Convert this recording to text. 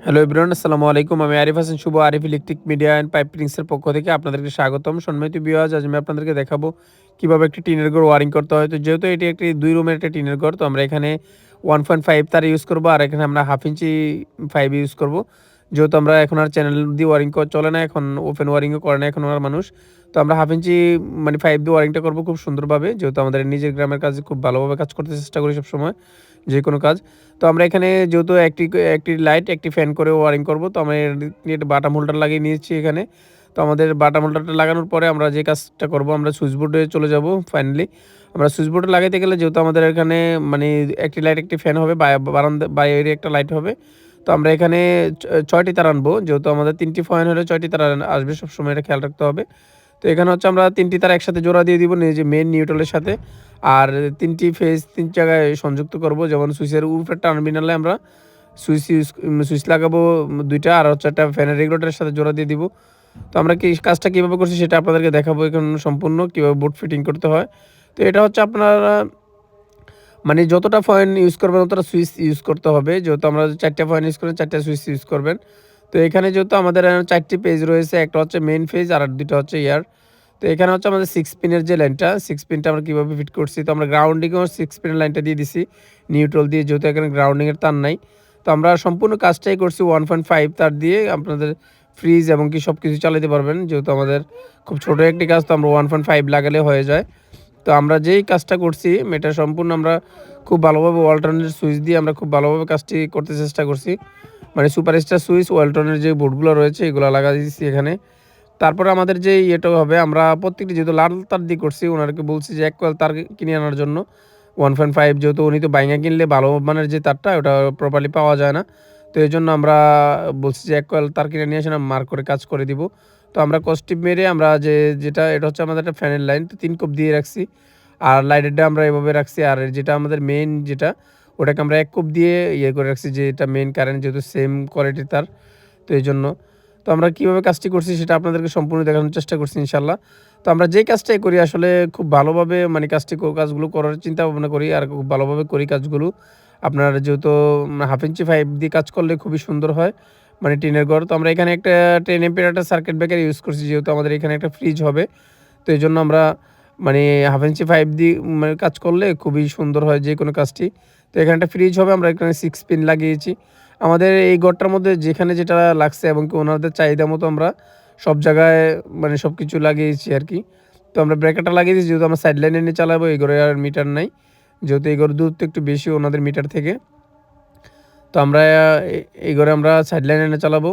Hello everyone, আসসালামু আলাইকুম। আমি Arif Hasan Shuvo, Arif electric media and pipe ফিটিংসের পক্ষ থেকে আপনাদেরকে স্বাগতম। সম্মানিত ভিউয়ার্স, আজ আমি আপনাদেরকে দেখাবো কিভাবে একটি টিনের ঘর ওয়ারিং করতে হয়। তো যেহেতু এটি একটি ২ রুমের একটা টিনের ঘর, তো আমরা এখানে 1.5 তার ইউজ করব, আর এখানে আমরা 1/2 ইঞ্চি পাইপ ইউজ করব। যেহেতু আমরা এখন আর চ্যানেল দিয়ে ওয়ারিং চলে না, এখন ওপেন ওয়ারিংও করে না এখন আর মানুষ। তো আমরা 1/2 ইঞ্চি মানে পাইপ দিয়ে ওয়ারিংটা করব খুব সুন্দরভাবে। যেহেতু আমাদের নিজের গ্রামের কাজে খুব ভালোভাবে কাজ করতে চেষ্টা করি সবসময়, যেকোনো কাজ। তো আমরা এখানে যেহেতু একটি লাইট, একটি ফ্যান করে ওয়ারিং করব। তো আমরা বাটাম হোল্ডার লাগিয়ে নিয়েছি এখানে। তো আমাদের বাটাম হোল্ডারটা লাগানোর পরে আমরা যে কাজটা করব, আমরা সুইচ বোর্ডে চলে যাব ফাইনালি। আমরা সুইচ বোর্ডে লাগাইতে গেলে যেহেতু আমাদের এখানে মানে একটি লাইট, একটি ফ্যান হবে, বাইরে একটা লাইট হবে। তো আমরা এখানে ৬টি তার আনবো। যেহেতু আমাদের ৩টি ফ্যান হলে ৬টি তার আসবে, সবসময় এটা খেয়াল রাখতে হবে। তো এখানে হচ্ছে আমরা ৩টি তার একসাথে জোড়া দিয়ে দিব যে মেইন নিউট্রালের সাথে। আর ৩টি ফেজ ৩ জায়গায় সংযুক্ত করব। যেমন সুইচের উপরের টার্মিনালে আমরা সুইচ লাগাবো ২টা, আর হচ্ছে একটা ফ্যানের রেগুলেটরের সাথে জোড়া দিয়ে দিব। তো আমরা কাজটা কীভাবে করছি সেটা আপনাদেরকে দেখাবো এখন সম্পূর্ণ কীভাবে বোর্ড ফিটিং করতে হয়। তো এটা হচ্ছে আপনারা মানে যতটা ফয়েন ইউজ করবেন ততটা সুইচ ইউজ করতে হবে। যেহেতু আমরা ৪টা ফয়েন ইউজ করেন, ৪টা সুইচ ইউজ করবেন। তো এখানে যেহেতু আমাদের ৪টি পেজ রয়েছে, একটা হচ্ছে মেইন ফেজ আর ২টা হচ্ছে এয়ার। তো এখানে হচ্ছে আমাদের 6 পিনের যে লাইনটা, 6 পিনটা আমরা কীভাবে ফিট করছি। তো আমরা গ্রাউন্ডিংয়েও 6 পিনের লাইনটা দিয়ে দিছি নিউট্রাল দিয়ে, যেহেতু এখানে গ্রাউন্ডিংয়ের তার নাই। তো আমরা সম্পূর্ণ কাজটাই করছি 1.5 তার দিয়ে। আপনাদের ফ্রিজ এবং কি সব কিছু চালাতে পারবেন। যেহেতু আমাদের খুব ছোট একটি কাজ, তো আমরা 1.5 লাগালে হয়ে যায়। তো আমরা যেই কাজটা করছি এটা সম্পূর্ণ আমরা খুব ভালোভাবে ওয়ালটনের সুইচ দিয়ে আমরা খুব ভালোভাবে কাজটি করতে চেষ্টা করছি। মানে সুপারস্টার সুইচ, ওয়ালটনের যে বোর্ডগুলো রয়েছে এগুলো লাগা দিয়েছি এখানে। তারপরে আমাদের যে ইয়েটা হবে, আমরা প্রত্যেকটি যেহেতু লাল তার দিয়ে করছি, ওনাকে বলছি যে ১ কয়েল তার কিনে আনার জন্য 1.5। যেহেতু উনি তো বাইঙা কিনলে ভালো মানের যে তারটা ওটা প্রপারলি পাওয়া যায় না। তো এজন্য আমরা বলছি যে ১ কয়েল তার কিনে নিয়ে আসেন, মার্ক করে কাজ করে দিব। তো আমরা কস্টিপ মেরে আমরা যেটা এটা হচ্ছে আমাদের একটা ফ্যানের লাইন, তো ৩ কোপ দিয়ে রাখছি। আর লাইটেরটা আমরা এভাবে রাখছি। আর যেটা আমাদের মেইন যেটা, ওটাকে আমরা ১ কোপ দিয়ে ইয়ে করে রাখছি, যে এটা মেইন কারেন্ট, যেহেতু সেম কোয়ালিটির তার। তো এইজন্য তো আমরা কীভাবে কাজটি করছি সেটা আপনাদেরকে সম্পূর্ণ দেখানোর চেষ্টা করছি ইনশাল্লাহ। তো আমরা যে কাজটাই করি আসলে খুব ভালোভাবে মানে কাজগুলো করার চিন্তা ভাবনা করি, আর খুব ভালোভাবে করি কাজগুলো। আপনার যেহেতু 1/2 ইঞ্চি পাইপ দিয়ে কাজ করলে খুবই সুন্দর হয়, মানে টিনের ঘর। তো আমরা এখানে একটা 10 এম্পিয়ার একটা সার্কিট ব্রেকার ইউজ করছি, যেহেতু আমাদের এখানে একটা ফ্রিজ হবে। তো এইজন্য আমরা মানে 1/2 ইঞ্চি পাইপ দিয়ে মানে কাজ করলে খুবই সুন্দর হয় যেকোনো কাজটি। তো এখানে একটা ফ্রিজ হবে, আমরা এখানে 6 পিন লাগিয়েছি। আমাদের এই ঘরটার মধ্যে যেখানে যেটা লাগছে এবং কি ওনাদের চাহিদা মতো আমরা সব জায়গায় মানে সবকিছু লাগিয়েছি আরকি। তো আমরা ব্রেকারটা লাগিয়ে দিয়েছি, যেহেতু আমরা সাইড লাইনে নিয়ে চালাবো, এই ঘরে আর মিটার নাই। যেহেতু এই ঘরের দূরত্ব একটু বেশি ওনাদের মিটার থেকে। তো আমরা এই ঘরে আমরা সাইড লাইনে এনে চালাবো।